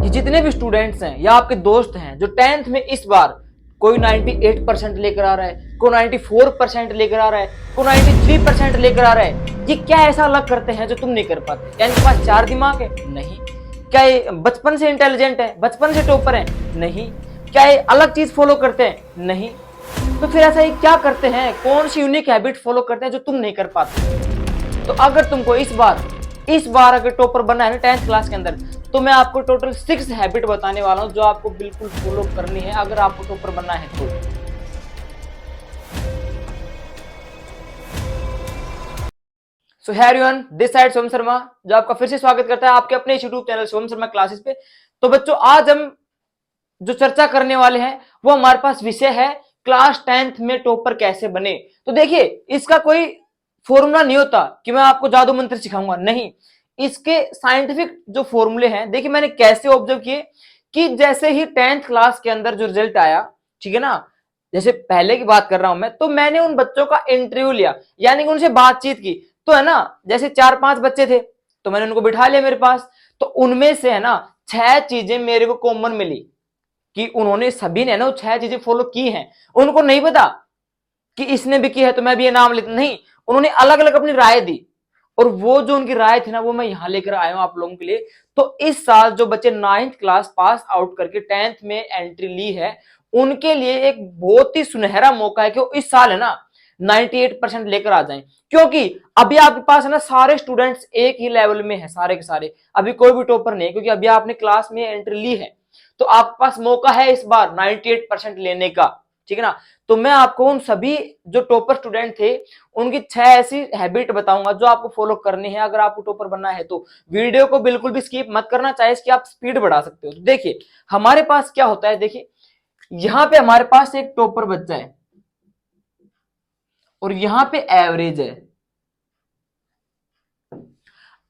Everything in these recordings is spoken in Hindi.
कि जितने भी स्टूडेंट्स हैं या आपके दोस्त हैं जो 10th में इस बार कोई 98% लेकर आ रहा है, कोई 94% लेकर आ रहा है, कोई 93% लेकर आ रहा है, ये क्या ऐसा अलग करते हैं जो तुम नहीं कर पाते? क्या इनके पास चार दिमाग है? नहीं। क्या ये बचपन से इंटेलिजेंट है, बचपन से टॉपर है? नहीं। क्या ये अलग चीज फॉलो करते हैं? नहीं। तो फिर ऐसा ये क्या करते हैं, कौन सी यूनिक हैबिट फॉलो करते हैं जो तुम नहीं कर पाते? तो अगर तुमको इस बार अगर टॉपर बनना है ना 10th क्लास के अंदर, तो मैं आपको टोटल 6 हैबिट बताने वाला हूं जो आपको बिल्कुल फॉलो करनी है अगर आपको टॉपर बनना है तो। सो है एवरीवन, दिस साइड सोम शर्मा, जो आपका फिर से स्वागत करता है आपके अपने यूट्यूब चैनल सोम शर्मा क्लासेस पे। तो बच्चों, आज हम जो चर्चा करने वाले हैं वो हमारे पास विषय है क्लास 10th में टॉपर कैसे बने। तो देखिए, इसका कोई फॉर्मूला नहीं होता कि मैं आपको जादू मंत्र सिखाऊंगा, नहीं। इसके साइंटिफिक जो फॉर्मूले हैं, देखिए मैंने कैसे ऑब्जर्व किए कि जैसे ही 10th क्लास के अंदर जो रिजल्ट आया, ठीक है ना, जैसे पहले की बात कर रहा हूं मैं, तो मैंने उन बच्चों का इंटरव्यू लिया, यानी कि उनसे बातचीत की। तो है ना, जैसे 4-5 बच्चे थे तो मैंने उनको बिठा लिया मेरे पास। तो उनमें से है ना 6 चीजें मेरे को कॉमन मिली कि उन्होंने सभी ने ना वो 6 चीजें फॉलो की हैं। उनको नहीं पता कि इसने भी की है तो मैं भी ये नाम लेता, नहीं। उन्होंने अलग अलग अपनी राय दी, और वो जो उनकी राय थी ना वो मैं यहां लेकर आया हूं आप लोगों के लिए। तो इस साल जो बच्चे 9th क्लास पास आउट करके 10th में एंट्री ली है, उनके लिए एक बहुत ही सुनहरा मौका है कि वो इस साल है ना 98% लेकर आ जाएं। क्योंकि अभी आपके पास है ना सारे स्टूडेंट्स एक ही लेवल में है, सारे के सारे। अभी कोई भी टॉपर नहीं, क्योंकि अभी आपने क्लास में एंट्री ली है, तो आपके पास मौका है इस बार 98% लेने का, ठीक है ना। तो मैं आपको उन सभी जो टॉपर स्टूडेंट थे उनकी 6 ऐसी हैबिट बताऊंगा जो आपको फॉलो करनी है अगर आपको टॉपर बनना है तो। वीडियो को बिल्कुल भी स्किप मत करना, चाहे इसकी आप स्पीड बढ़ा सकते हो। तो देखिए हमारे पास क्या होता है, देखिए यहां पे हमारे पास एक टॉपर बच्चा है और यहां पे एवरेज है।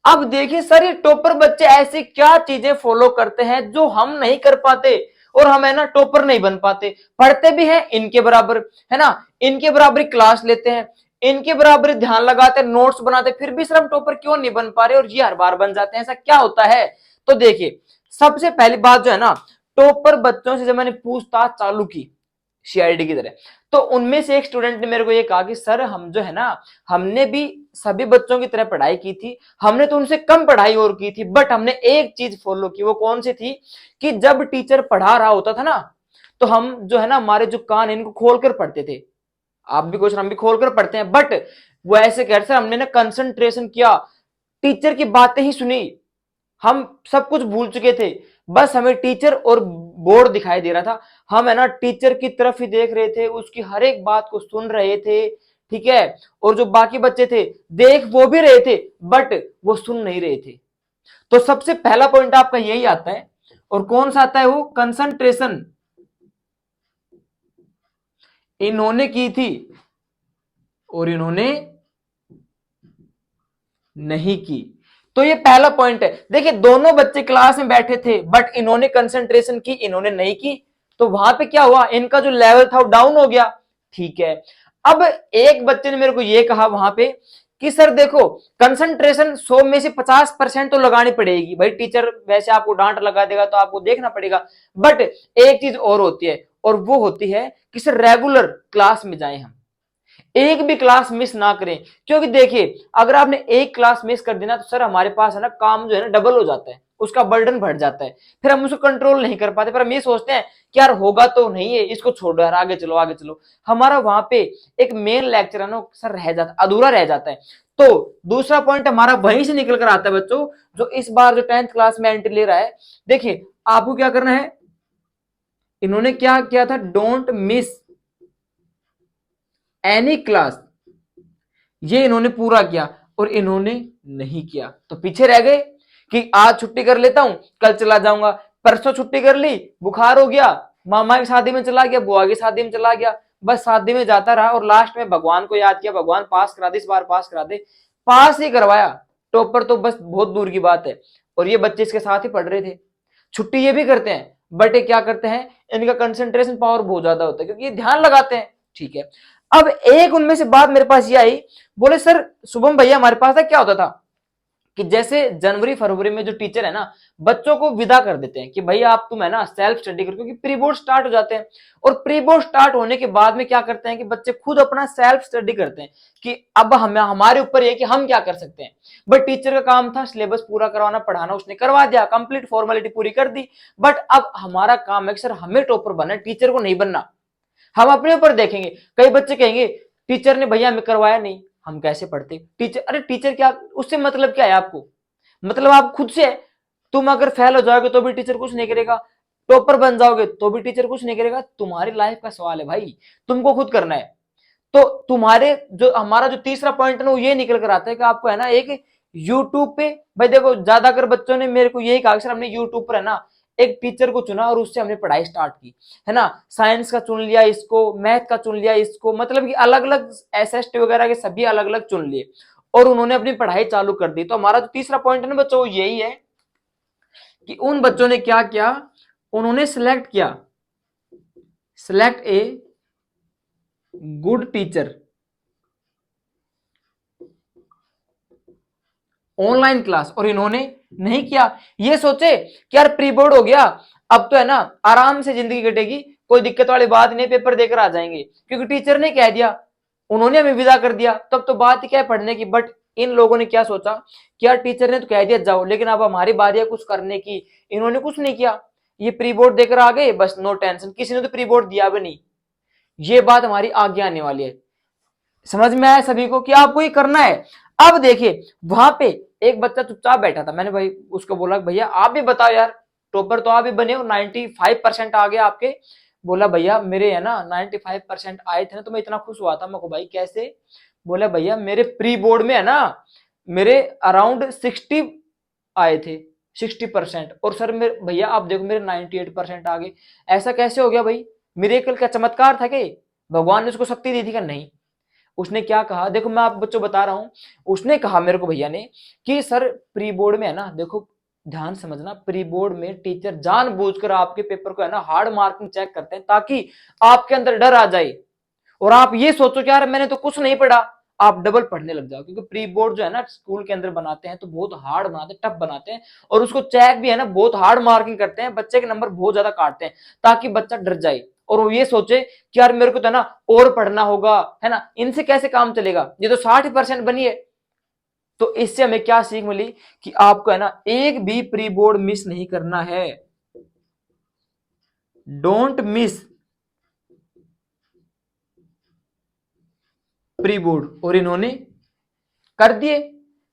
अब देखिए सर, ये टॉपर बच्चे ऐसी क्या चीजें फॉलो करते हैं जो हम नहीं कर पाते, और हम है ना टॉपर नहीं बन पाते। पढ़ते भी हैं इनके बराबर, है ना, इनके बराबर क्लास लेते हैं, इनके बराबर ध्यान लगाते हैं, नोट्स बनाते, फिर भी सर हम टॉपर क्यों नहीं बन पा रहे और ये हर बार बन जाते हैं, ऐसा क्या होता है? तो देखिए, सबसे पहली बात जो है ना, टॉपर बच्चों से जब मैंने पूछताछ चालू की सीआईडी की तरह, तो उनमें से एक स्टूडेंट ने मेरे को ये कहा कि सर हम जो है ना, हमने भी सभी बच्चों की तरह पढ़ाई की थी, हमने तो उनसे कम पढ़ाई और की थी, बट हमने एक चीज फॉलो की। वो कौन सी थी? कि जब टीचर पढ़ा रहा होता था ना, तो हम जो है ना हमारे जो कान इनको खोल कर पढ़ते थे। आप भी क्वेश्चन हम भी खोल कर पढ़ते हैं, बट वो ऐसे कह रहे सर हमने ना कंसंट्रेशन किया, टीचर की बातें ही सुनी, हम सब कुछ भूल चुके थे, बस हमें टीचर और बोर्ड दिखाई दे रहा था, हम है ना टीचर की तरफ ही देख रहे थे, उसकी हर एक बात को सुन रहे थे, ठीक है। और जो बाकी बच्चे थे देख वो भी रहे थे, बट वो सुन नहीं रहे थे। तो सबसे पहला पॉइंट आपका यही आता है। और कौन सा आता है? वो कंसंट्रेशन इन्होंने की थी और इन्होंने नहीं की। तो ये पहला पॉइंट है। देखिए दोनों बच्चे क्लास में बैठे थे, बट इन्होंने कंसंट्रेशन की, इन्होंने नहीं की। तो वहां पे क्या हुआ? इनका जो लेवल था वो डाउन हो गया, ठीक है। अब एक बच्चे ने मेरे को ये कहा वहां पे कि सर देखो, कंसंट्रेशन 100 में से 50% तो लगानी पड़ेगी भाई, टीचर वैसे आपको डांट लगा देगा तो आपको देखना पड़ेगा, बट एक चीज और होती है, और वो होती है कि सर रेगुलर क्लास में जाएं हम, एक भी क्लास मिस ना करें। क्योंकि देखिए अगर आपने एक क्लास मिस कर दी ना, तो सर हमारे पास है ना काम जो है ना डबल हो जाता है, उसका बर्डन बढ़ जाता है, फिर हम उसको कंट्रोल नहीं कर पाते, फिर हम ये सोचते हैं कि यार होगा तो नहीं है, इसको छोड़ो यार, आगे चलो आगे चलो। हमारा वहां पे एक मेन लेक्चर है ना सर रह जाता, अधूरा रह जाता है। तो दूसरा पॉइंट हमारा वहीं से निकल कर आता है बच्चों, जो इस बार जो 10th क्लास में एंट्री ले रहा है। देखिए आपको क्या करना है, इन्होंने क्या किया था? डोंट मिस एनी क्लास, ये इन्होंने पूरा किया और इन्होंने नहीं किया, तो पीछे रह गए कि आज छुट्टी कर लेता हूं, कल चला जाऊंगा, परसों छुट्टी कर ली, बुखार हो गया, मामा की शादी में चला गया, बुआ की शादी में चला गया, बस शादी में जाता रहा और लास्ट में भगवान को याद किया, भगवान पास करा दे, इस बार पास करा दे, पास ही करवाया। टॉपर तो बस बहुत दूर की बात है। और ये बच्चे इसके साथ ही पढ़ रहे थे। छुट्टी ये भी करते हैं, बट ये क्या करते हैं, इनका कंसंट्रेशन पावर बहुत ज्यादा होता है क्योंकि ये ध्यान लगाते हैं, ठीक है। अब एक उनमें से बात मेरे पास ये आई, बोले सर शुभम भैया हमारे पास था क्या होता था, कि जैसे जनवरी फरवरी में जो टीचर है ना बच्चों को विदा कर देते हैं कि भाई आप तुम है ना सेल्फ स्टडी करो, क्योंकि प्री बोर्ड स्टार्ट हो जाते हैं। और प्री बोर्ड स्टार्ट होने के बाद में क्या करते हैं कि बच्चे खुद अपना सेल्फ स्टडी करते हैं कि अब हमें हमारे ऊपर है कि हम क्या कर सकते हैं। बट टीचर का काम था सिलेबस पूरा करवाना, पढ़ाना, उसने करवा दिया, कंप्लीट फॉर्मेलिटी पूरी कर दी। बट अब हमारा काम है कि सर हमें टॉपर बनना है, टीचर को नहीं बनना। हम अपने ऊपर देखेंगे। कई बच्चे कहेंगे टीचर ने भैया हमें करवाया नहीं, हम कैसे पढ़ते। टीचर, अरे टीचर क्या, उससे मतलब क्या है आपको, मतलब आप खुद से। तुम अगर फेल हो जाओगे तो भी टीचर कुछ नहीं करेगा, टॉपर बन जाओगे तो भी टीचर कुछ नहीं करेगा। तुम्हारी लाइफ का सवाल है भाई, तुमको खुद करना है। तो तुम्हारे जो हमारा जो तीसरा पॉइंट है ना वो ये निकल कर आता है कि आपको है ना एक यूट्यूब पे, भाई देखो ज्यादातर बच्चों ने मेरे को यही कहा सर हमने यूट्यूब पर है ना एक टीचर को चुना और उससे हमने पढ़ाई स्टार्ट की, है ना। साइंस का चुन लिया इसको, मैथ का चुन लिया इसको, मतलब कि अलग अलग एसएसटी वगैरह के सभी अलग अलग चुन लिए और उन्होंने अपनी पढ़ाई चालू कर दी। तो हमारा जो तीसरा पॉइंट है ना बच्चों वो यही है कि उन बच्चों ने क्या किया, उन्होंने सिलेक्ट किया, select a good teacher, online class. और इन्होंने नहीं किया, ये सोचे कि यार प्री बोर्ड हो गया, अब तो है ना आराम से जिंदगी कटेगी, कोई दिक्कत वाली बात नहीं, पेपर देकर आ जाएंगे, क्योंकि टीचर ने कह दिया, उन्होंने हमें विदा कर दिया, तब तो बात ही क्या है पढ़ने की। बट इन लोगों ने क्या सोचा कि यार टीचर ने तो कह दिया जाओ, लेकिन अब हमारी बारी है कुछ करने की। इन्होंने कुछ नहीं किया, ये प्री बोर्ड देकर आ गए, बस नो टेंशन, किसी ने तो प्री बोर्ड दिया भी नहीं। ये बात हमारी आगे आने वाली है। समझ में आया सभी को कि आपको ये करना है। अब देखिए वहां पे एक बच्चा चुपचाप बैठा था, मैंने भाई उसको बोला भैया आप भी बताओ यार, टॉपर तो आप भी बने हो, 95% आ गया आपके। बोला भैया मेरे है ना 95% आए थे ना, तो मैं इतना खुश हुआ था। मैं को भाई कैसे? बोला भैया मेरे प्री बोर्ड में है ना मेरे अराउंड 60 आए थे, 60%। और सर मेरे भैया आप देखो मेरे 98% आ गए। ऐसा कैसे हो गया भाई? मिरेकल का चमत्कार था कि भगवान ने उसको शक्ति दी थी क्या? नहीं। उसने क्या कहा देखो, मैं आप बच्चों बता रहा हूं, उसने कहा मेरे को भैया ने कि सर प्री बोर्ड में है ना, देखो ध्यान समझना, प्री बोर्ड में टीचर जानबूझकर आपके पेपर को है ना हार्ड मार्किंग चेक करते हैं ताकि आपके अंदर डर आ जाए और आप ये सोचो कि यार मैंने तो कुछ नहीं पढ़ा, आप डबल पढ़ने लग जाओ। क्योंकि प्री बोर्ड जो है ना स्कूल के अंदर बनाते हैं तो बहुत हार्ड बनाते हैं, टफ बनाते हैं, और उसको चेक भी है ना बहुत हार्ड मार्किंग करते हैं, बच्चे के नंबर बहुत ज्यादा काटते हैं ताकि बच्चा डर जाए और वो ये सोचे कि यार मेरे को तो है ना और पढ़ना होगा, है ना, इनसे कैसे काम चलेगा, ये तो 60% बनी है। तो इससे हमें क्या सीख मिली कि आपको है ना एक भी प्री बोर्ड मिस नहीं करना है, डोंट मिस प्री बोर्ड। और इन्होंने कर दिए,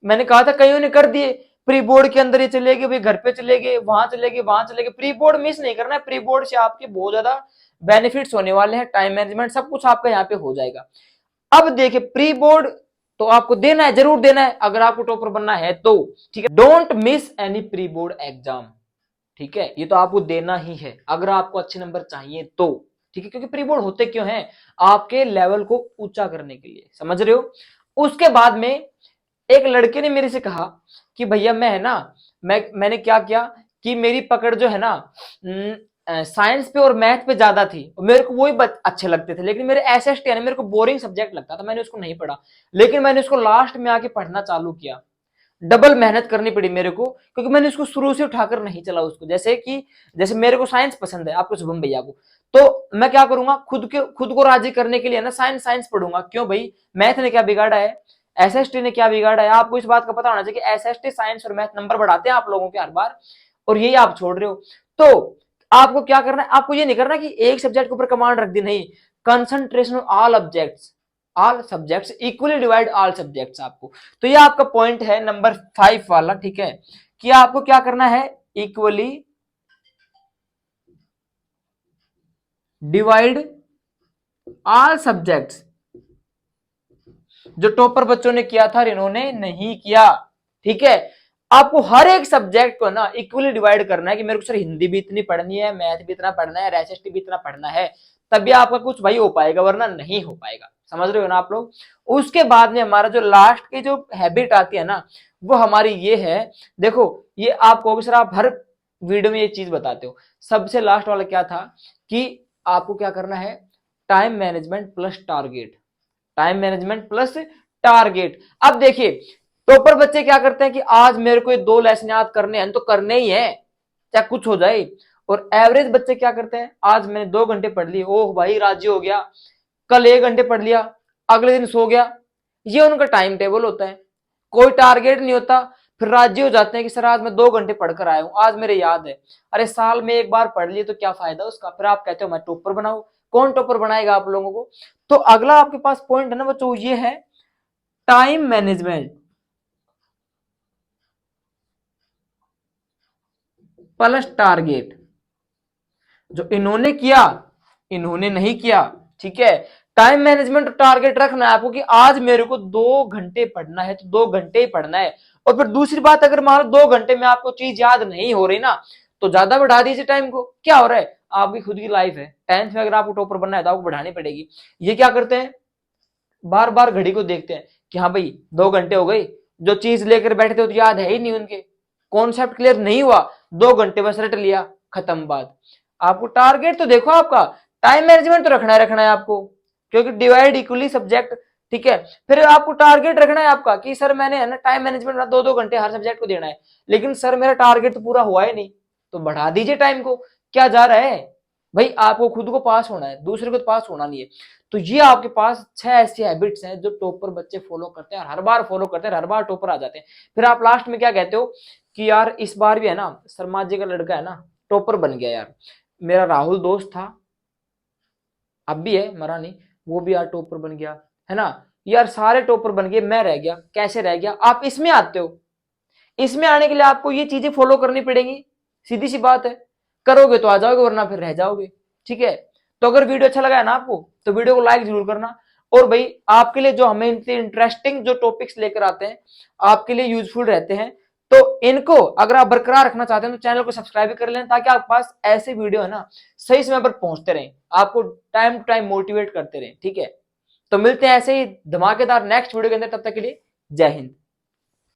मैंने कहा था कईयों ने कर दिए, प्री बोर्ड के अंदर ही चले गए, भाई घर पे चले गए, वहां चले गए, वहां चले गए। प्री बोर्ड मिस नहीं करना है, प्री बोर्ड से आपके बहुत ज्यादा बेनिफिट्स होने वाले हैं, टाइम मैनेजमेंट सब कुछ आपका यहाँ पे हो जाएगा। अब देखिए प्री बोर्ड तो आपको देना है, जरूर देना है अगर आपको टॉपर बनना है तो, ठीक है। Don't miss any pre board exam, ठीक है, ये तो आपको देना ही है अगर आपको अच्छे नंबर चाहिए तो, ठीक है। क्योंकि प्री बोर्ड होते क्यों हैं? आपके लेवल को ऊंचा करने के लिए, समझ रहे हो। उसके बाद में एक लड़के ने मेरे से कहा कि भैया मैं है ना, मैंने क्या किया कि मेरी पकड़ जो है ना साइंस पे और मैथ पे ज्यादा थी, मेरे को वही अच्छे लगते थे, लेकिन मेरे एसएसटी यानी मेरे को बोरिंग सब्जेक्ट लगता था, मैंने उसको नहीं पढ़ा। लेकिन मैंने उसको लास्ट में आके पढ़ना चालू किया, डबल मेहनत करनी पड़ी मेरे को, क्योंकि मैंने उसको शुरू से उठाकर नहीं चला उसको। जैसे मेरे को साइंस पसंद है, आपको शुभम भैया को, तो मैं क्या करूंगा, खुद को राजी करने के लिए ना साइंस साइंस पढ़ूंगा। क्यों भाई, मैथ ने क्या बिगाड़ा है, एसएसटी ने क्या बिगाड़ा है? आपको इस बात का पता होना चाहिए कि एसएसटी साइंस और मैथ नंबर बढ़ाते हैं आप लोगों के हर बार, और यही आप छोड़ रहे हो। तो आपको क्या करना है, आपको ये नहीं करना कि एक सब्जेक्ट के ऊपर कमांड रख दी, नहीं, concentration all objects, all subjects equally divide all subjects आपको। तो ये आपका पॉइंट है नंबर 5 वाला, ठीक है, कि आपको क्या करना है, इक्वली डिवाइड ऑल सब्जेक्ट्स। जो टॉपर बच्चों ने किया था इन्होंने नहीं किया, ठीक है। आपको हर एक सब्जेक्ट को ना इक्वली डिवाइड करना है कि मेरे को सर हिंदी भी इतनी पढ़नी है, मैथ भी इतना पढ़ना है, एसएसटी भी इतना पढ़ना है, तभी आपका कुछ भाई हो पाएगा, वरना नहीं हो पाएगा। समझ रहे हो ना आप लोग। उसके बाद में हमारा जो लास्ट की जो हैबिट आती है ना, वो हमारी ये है, देखो ये आप कहोगे सर आप हर वीडियो में ये चीज बताते हो, सबसे लास्ट वाला क्या था कि आपको क्या करना है, time management plus target, time management plus target. अब देखिए टॉपर बच्चे क्या करते हैं कि आज मेरे को ये 2 लेसन याद करने हैं तो करने ही है, चाहे कुछ हो जाए। और एवरेज बच्चे क्या करते हैं, आज मैंने 2 घंटे पढ़ लिए, ओह भाई राजी हो गया, कल 1 घंटे पढ़ लिया, अगले दिन सो गया। ये उनका टाइम टेबल होता है, कोई टारगेट नहीं होता। फिर राज्य हो जाते हैं कि सर आज मैं 2 घंटे पढ़कर आया हूं, आज मेरे याद है। अरे साल में एक बार पढ़ लिए तो क्या फायदा उसका, फिर आप कहते हो मैं टॉपर बनाऊं। कौन टॉपर बनाएगा आप लोगों को। तो अगला आपके पास पॉइंट है ना बच्चों, ये है टाइम मैनेजमेंट प्लस टारगेट। जो इन्होंने किया, इन्होंने नहीं किया, ठीक है। टाइम मैनेजमेंट और टारगेट रखना है आपको कि आज मेरे को 2 घंटे पढ़ना है तो 2 घंटे ही पढ़ना है। और फिर दूसरी बात, अगर मान लो 2 घंटे में आपको चीज याद नहीं हो रही ना, तो ज्यादा बढ़ा दीजिए टाइम को। क्या हो रहा है, आपकी खुद की लाइफ है, 10th में अगर आपको टॉपर बनना है तो आपको बढ़ानी पड़ेगी। ये क्या करते हैं, बार बार घड़ी को देखते हैं कि हाँ भाई 2 घंटे हो गए, जो चीज लेकर बैठे थे तो याद है ही नहीं, उनके कॉन्सेप्ट क्लियर नहीं हुआ, 2 घंटे बस रट लिया, खत्म बात। आपको टारगेट तो देखो, आपका टाइम मैनेजमेंट तो रखना है आपको, क्योंकि डिवाइड इक्वली सब्जेक्ट, ठीक है। फिर आपको टारगेट रखना है आपका कि सर मैंने है ना टाइम मैनेजमेंट 2-2 घंटे हर सब्जेक्ट को देना है, लेकिन सर मेरा टारगेट तो पूरा हुआ ही नहीं, तो बढ़ा दीजिए टाइम को। क्या जा रहा है भाई, आपको खुद को पास होना है, दूसरे को तो पास होना नहीं है। तो ये आपके पास 6 ऐसी हैबिट्स हैं जो टॉपर बच्चे फॉलो करते हैं, हर बार फॉलो करते हैं, हर बार टॉपर आ जाते हैं। फिर आप लास्ट में क्या कहते हो कि यार इस बार भी है ना शर्मा जी का लड़का है ना टॉपर बन गया यार, मेरा राहुल दोस्त था, अब भी है मरा नहीं, वो भी यार टॉपर बन गया, है ना। यार सारे टॉपर बन गए, मैं रह गया, कैसे रह गया। आप इसमें आते हो, इसमें आने के लिए आपको ये चीजें फॉलो करनी पड़ेंगी, सीधी सी बात है। करोगे तो आ जाओगे, वरना फिर रह जाओगे, ठीक है। तो अगर वीडियो अच्छा लगा है ना आपको, तो वीडियो को लाइक जरूर करना। और भाई आपके लिए जो हमें इंटरेस्टिंग जो टॉपिक्स लेकर आते हैं, आपके लिए यूजफुल रहते हैं, तो इनको अगर आप बरकरार रखना चाहते हैं तो चैनल को सब्सक्राइब कर लें, ताकि आपके पास ऐसे वीडियो है ना सही समय पर पहुंचते रहें, आपको टाइम टू टाइम मोटिवेट करते रहें, ठीक है। तो मिलते हैं ऐसे ही धमाकेदार नेक्स्ट वीडियो के अंदर, तब तक के लिए जय हिंद।